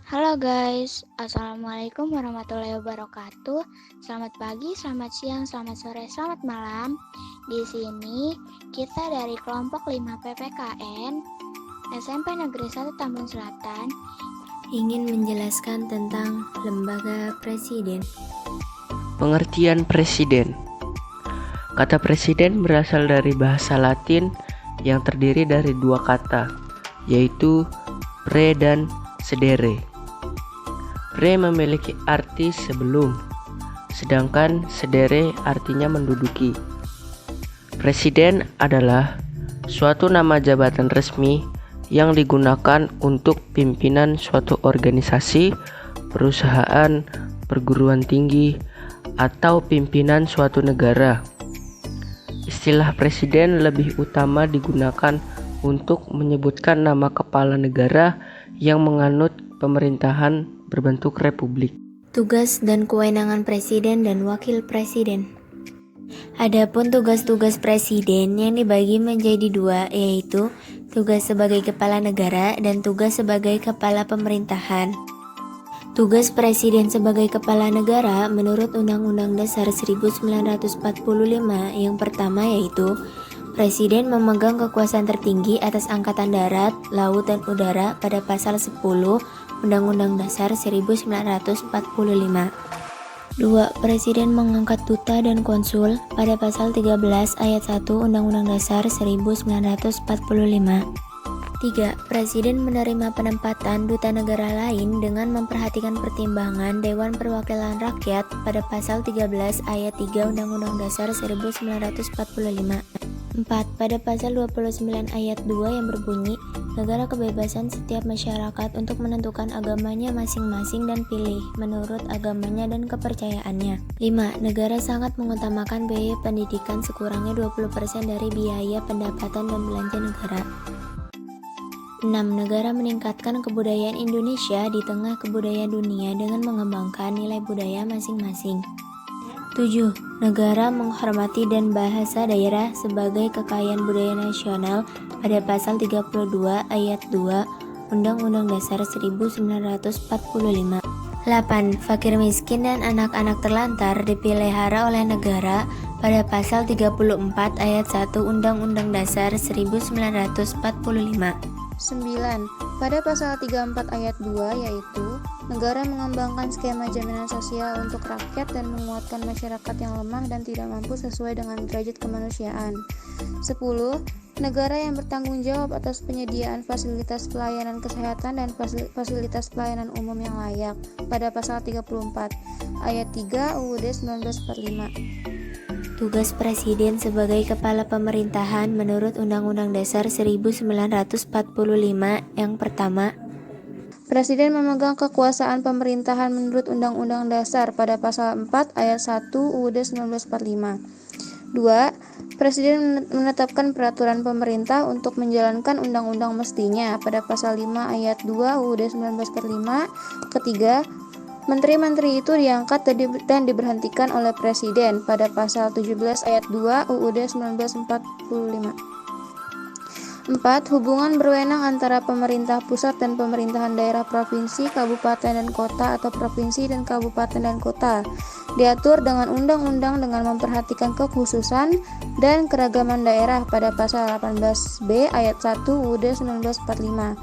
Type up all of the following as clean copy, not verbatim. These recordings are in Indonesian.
Halo guys, Assalamualaikum warahmatullahi wabarakatuh. Selamat pagi, selamat siang, selamat sore, selamat malam. Di sini kita dari kelompok 5 PPKN SMP Negeri 1 Tambun Selatan ingin menjelaskan tentang lembaga presiden. Pengertian presiden. Kata presiden berasal dari bahasa Latin yang terdiri dari dua kata, yaitu pre dan sedere. Pre memiliki arti sebelum, sedangkan sedere artinya menduduki. Presiden adalah suatu nama jabatan resmi yang digunakan untuk pimpinan suatu organisasi, perusahaan, perguruan tinggi, atau pimpinan suatu negara. Istilah presiden lebih utama digunakan untuk menyebutkan nama kepala negara yang menganut pemerintahan berbentuk republik. Tugas dan kewenangan presiden dan wakil presiden. Adapun tugas-tugas presiden yang dibagi menjadi dua, yaitu tugas sebagai kepala negara dan tugas sebagai kepala pemerintahan. Tugas presiden sebagai kepala negara menurut Undang-Undang Dasar 1945 yang pertama yaitu Presiden memegang kekuasaan tertinggi atas angkatan darat, laut, dan udara pada pasal 10 Undang-Undang Dasar 1945. 2. Presiden mengangkat duta dan konsul pada pasal 13 ayat 1 Undang-Undang Dasar 1945. 3. Presiden menerima penempatan duta negara lain dengan memperhatikan pertimbangan Dewan Perwakilan Rakyat pada pasal 13 ayat 3 Undang-Undang Dasar 1945. 4. Pada pasal 29 ayat 2 yang berbunyi, negara kebebasan setiap masyarakat untuk menentukan agamanya masing-masing dan pilih menurut agamanya dan kepercayaannya. 5. Negara sangat mengutamakan biaya pendidikan sekurangnya 20% dari biaya pendapatan dan belanja negara. 6. Negara meningkatkan kebudayaan Indonesia di tengah kebudayaan dunia dengan mengembangkan nilai budaya masing-masing. 7. Negara menghormati dan bahasa daerah sebagai kekayaan budaya nasional pada pasal 32 ayat 2 Undang-Undang Dasar 1945. 8. Fakir miskin dan anak-anak terlantar dipelihara oleh negara pada pasal 34 ayat 1 Undang-Undang Dasar 1945. 9. Pada pasal 34 ayat 2 yaitu negara mengembangkan skema jaminan sosial untuk rakyat dan menguatkan masyarakat yang lemah dan tidak mampu sesuai dengan derajat kemanusiaan. 10. Negara yang bertanggung jawab atas penyediaan fasilitas pelayanan kesehatan dan fasilitas pelayanan umum yang layak pada pasal 34 ayat 3 UUD 1945. Tugas Presiden sebagai Kepala Pemerintahan menurut Undang-Undang Dasar 1945 yang pertama, Presiden memegang kekuasaan pemerintahan menurut Undang-Undang Dasar pada pasal 4 ayat 1 UUD 1945. 2. Presiden menetapkan peraturan pemerintah untuk menjalankan undang-undang mestinya pada pasal 5 ayat 2 UUD 1945. Ketiga, menteri-menteri itu diangkat dan diberhentikan oleh Presiden pada pasal 17 ayat 2 UUD 1945. 4. Hubungan berwenang antara pemerintah pusat dan pemerintahan daerah provinsi, kabupaten dan kota atau provinsi dan kabupaten dan kota diatur dengan undang-undang dengan memperhatikan kekhususan dan keragaman daerah pada pasal 18B ayat 1 UUD 1945.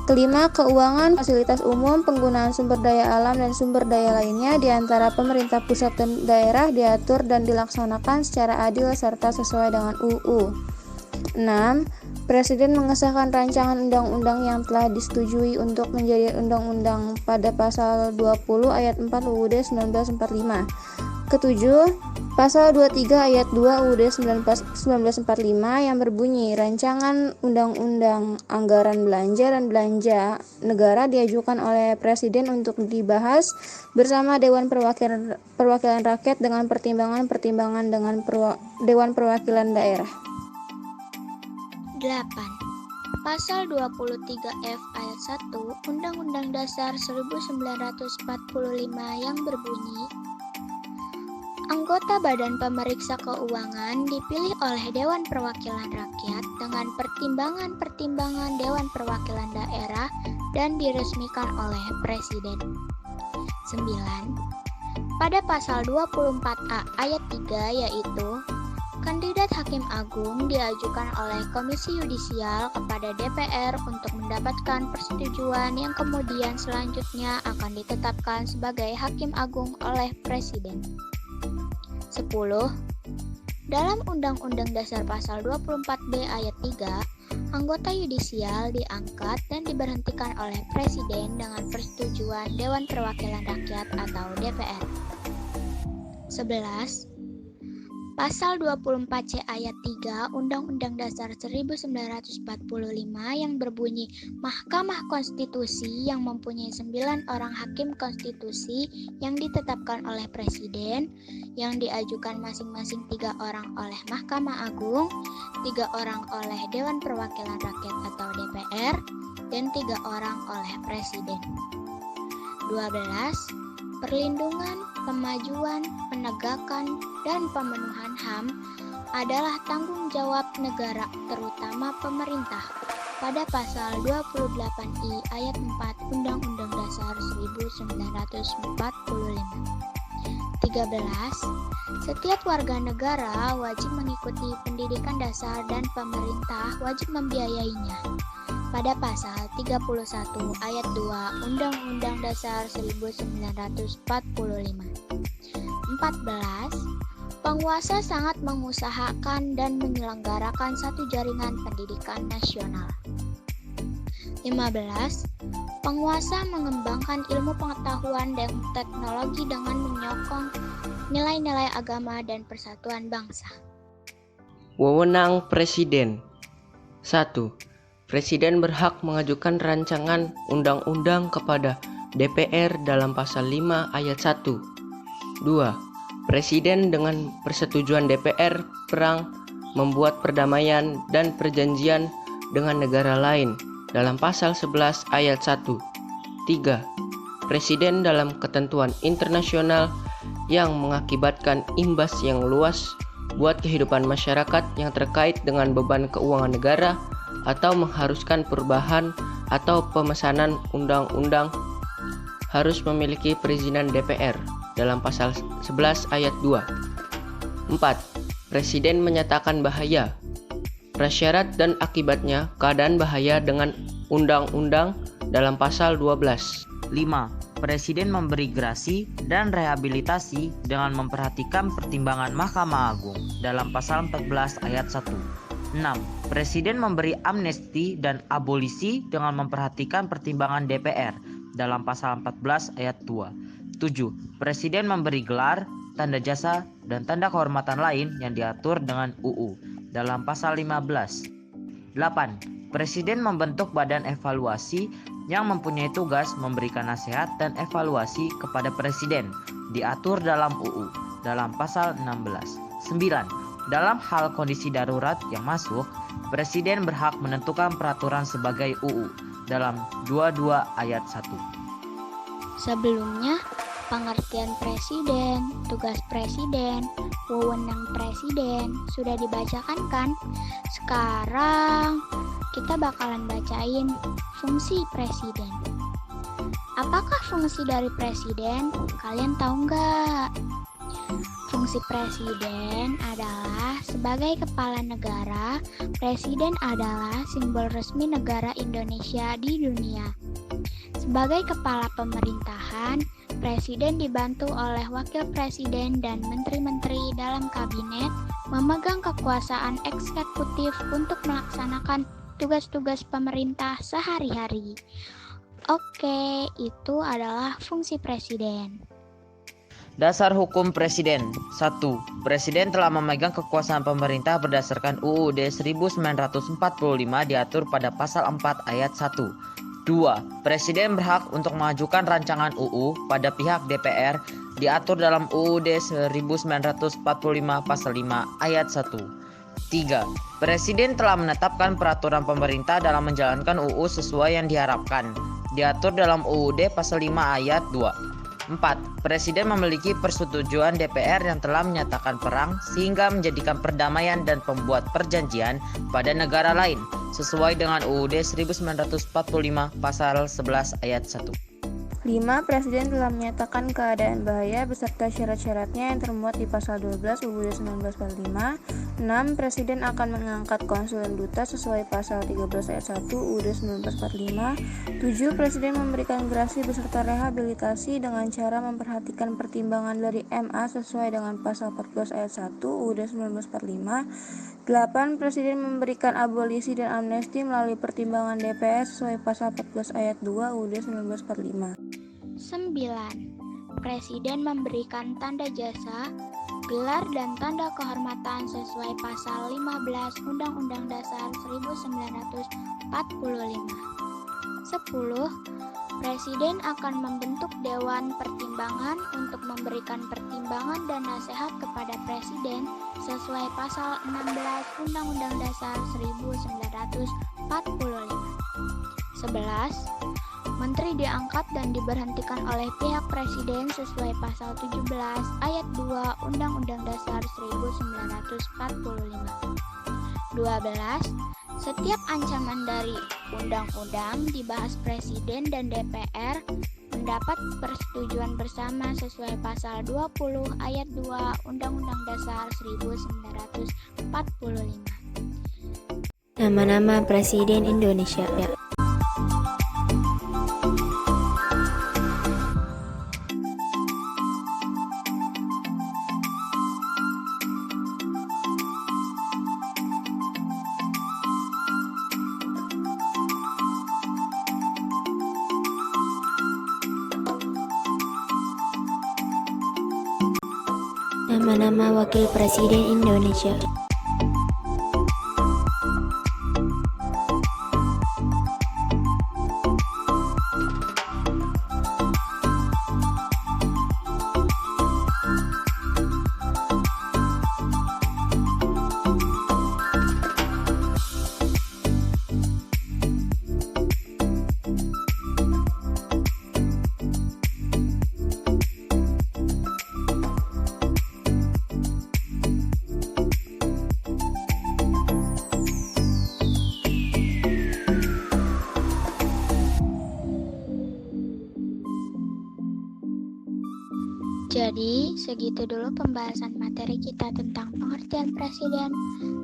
Kelima, keuangan, fasilitas umum, penggunaan sumber daya alam dan sumber daya lainnya di antara pemerintah pusat dan daerah diatur dan dilaksanakan secara adil serta sesuai dengan UU. 6. Presiden mengesahkan rancangan undang-undang yang telah disetujui untuk menjadi undang-undang pada pasal 20 ayat 4 UUD 1945. Ketujuh, pasal 23 ayat 2 UUD 1945 yang berbunyi rancangan undang-undang anggaran belanja dan belanja negara diajukan oleh Presiden untuk dibahas bersama Dewan Perwakilan Rakyat dengan pertimbangan dengan Dewan Perwakilan Daerah. 8. Pasal 23F ayat 1 Undang-Undang Dasar 1945 yang berbunyi, anggota Badan Pemeriksa Keuangan dipilih oleh Dewan Perwakilan Rakyat dengan pertimbangan-pertimbangan Dewan Perwakilan Daerah dan diresmikan oleh Presiden. 9. Pada pasal 24A ayat 3 yaitu kandidat Hakim Agung diajukan oleh Komisi Yudisial kepada DPR untuk mendapatkan persetujuan yang kemudian selanjutnya akan ditetapkan sebagai Hakim Agung oleh Presiden. 10. Dalam Undang-Undang Dasar Pasal 24B ayat 3, anggota yudisial diangkat dan diberhentikan oleh Presiden dengan persetujuan Dewan Perwakilan Rakyat atau DPR. 11. Pasal 24C ayat 3 Undang-Undang Dasar 1945 yang berbunyi Mahkamah Konstitusi yang mempunyai 9 orang hakim konstitusi yang ditetapkan oleh Presiden, yang diajukan masing-masing 3 orang oleh Mahkamah Agung, 3 orang oleh Dewan Perwakilan Rakyat atau DPR, dan 3 orang oleh Presiden. 12. Perlindungan, pemajuan, penegakan, dan pemenuhan HAM adalah tanggung jawab negara, terutama pemerintah, pada pasal 28I ayat 4 Undang-Undang Dasar 1945. 13. Setiap warga negara wajib mengikuti pendidikan dasar dan pemerintah wajib membiayainya, pada pasal 31 ayat 2 Undang-Undang Dasar 1945. 14. Penguasa sangat mengusahakan dan menyelenggarakan satu jaringan pendidikan nasional. 15. Penguasa mengembangkan ilmu pengetahuan dan teknologi dengan menyokong nilai-nilai agama dan persatuan bangsa. Wewenang Presiden. 1. Presiden berhak mengajukan rancangan undang-undang kepada DPR dalam pasal 5 ayat 1. 2. Presiden dengan persetujuan DPR perang membuat perdamaian dan perjanjian dengan negara lain dalam pasal 11 ayat 1. 3. Presiden dalam ketentuan internasional yang mengakibatkan imbas yang luas buat kehidupan masyarakat yang terkait dengan beban keuangan negara atau mengharuskan perubahan atau pemesanan undang-undang harus memiliki perizinan DPR dalam pasal 11 ayat 2. 4. Presiden menyatakan bahaya, prasyarat dan akibatnya keadaan bahaya dengan undang-undang dalam pasal 12. 5. Presiden memberi grasi dan rehabilitasi dengan memperhatikan pertimbangan Mahkamah Agung dalam pasal 14 ayat 1. 6. Presiden memberi amnesti dan abolisi dengan memperhatikan pertimbangan DPR dalam pasal 14 ayat 2. 7. Presiden memberi gelar, tanda jasa, dan tanda kehormatan lain yang diatur dengan UU dalam pasal 15. 8. Presiden membentuk badan evaluasi yang mempunyai tugas memberikan nasihat dan evaluasi kepada Presiden, diatur dalam UU dalam pasal 16. 9. Dalam hal kondisi darurat yang masuk, Presiden berhak menentukan peraturan sebagai UU dalam 22 ayat 1. Sebelumnya, pengertian Presiden, tugas Presiden, wewenang Presiden sudah dibacakan kan? Sekarang kita bakalan bacain fungsi Presiden. Apakah fungsi dari Presiden? Kalian tahu nggak? Fungsi Presiden adalah sebagai kepala negara. Presiden adalah simbol resmi negara Indonesia di dunia. Sebagai kepala pemerintahan, Presiden dibantu oleh Wakil Presiden dan Menteri-Menteri dalam Kabinet memegang kekuasaan eksekutif untuk melaksanakan tugas-tugas pemerintah sehari-hari. Oke, itu adalah fungsi Presiden. Dasar hukum Presiden. 1. Presiden telah memegang kekuasaan pemerintah berdasarkan UUD 1945 diatur pada pasal 4 ayat 1. 2. Presiden berhak untuk mengajukan rancangan UU pada pihak DPR diatur dalam UUD 1945 pasal 5 ayat 1. 3. Presiden telah menetapkan peraturan pemerintah dalam menjalankan UU sesuai yang diharapkan, diatur dalam UUD pasal 5 ayat 2. 4. Presiden memiliki persetujuan DPR yang telah menyatakan perang sehingga menjadikan perdamaian dan pembuat perjanjian pada negara lain sesuai dengan UUD 1945 pasal 11 ayat 1. 5. Presiden telah menyatakan keadaan bahaya beserta syarat-syaratnya yang termuat di pasal 12 UUD 1945. 6. Presiden akan mengangkat konsul dan duta sesuai pasal 13 ayat 1 UUD 1945. 7. Presiden memberikan gerasi beserta rehabilitasi dengan cara memperhatikan pertimbangan dari MA sesuai dengan pasal 14 ayat 1 UUD 1945. 8. Presiden memberikan abolisi dan amnesti melalui pertimbangan DPR sesuai pasal 14 ayat 2 UUD 1945. 9. Presiden memberikan tanda jasa, gelar dan tanda kehormatan sesuai pasal 15 Undang-Undang Dasar 1945. 10. Presiden akan membentuk Dewan Pertimbangan untuk memberikan pertimbangan dan nasihat kepada Presiden sesuai pasal 16 Undang-Undang Dasar 1945. 11. Menteri diangkat dan diberhentikan oleh pihak Presiden sesuai pasal 17 ayat 2 Undang-Undang Dasar 1945. 12. Setiap ancaman dari undang-undang dibahas Presiden dan DPR mendapat persetujuan bersama sesuai pasal 20 ayat 2 Undang-Undang Dasar 1945. Nama-nama Presiden Indonesia. Nama-nama Wakil Presiden Indonesia. Jadi, segitu dulu pembahasan materi kita tentang pengertian presiden,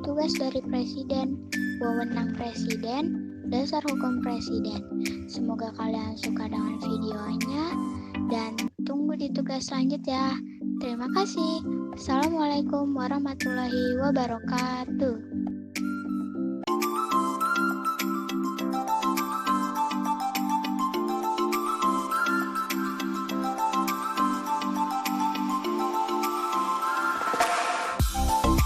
tugas dari presiden, wewenang presiden, dasar hukum presiden. Semoga kalian suka dengan videonya dan tunggu di tugas selanjutnya. Terima kasih. Assalamualaikum warahmatullahi wabarakatuh.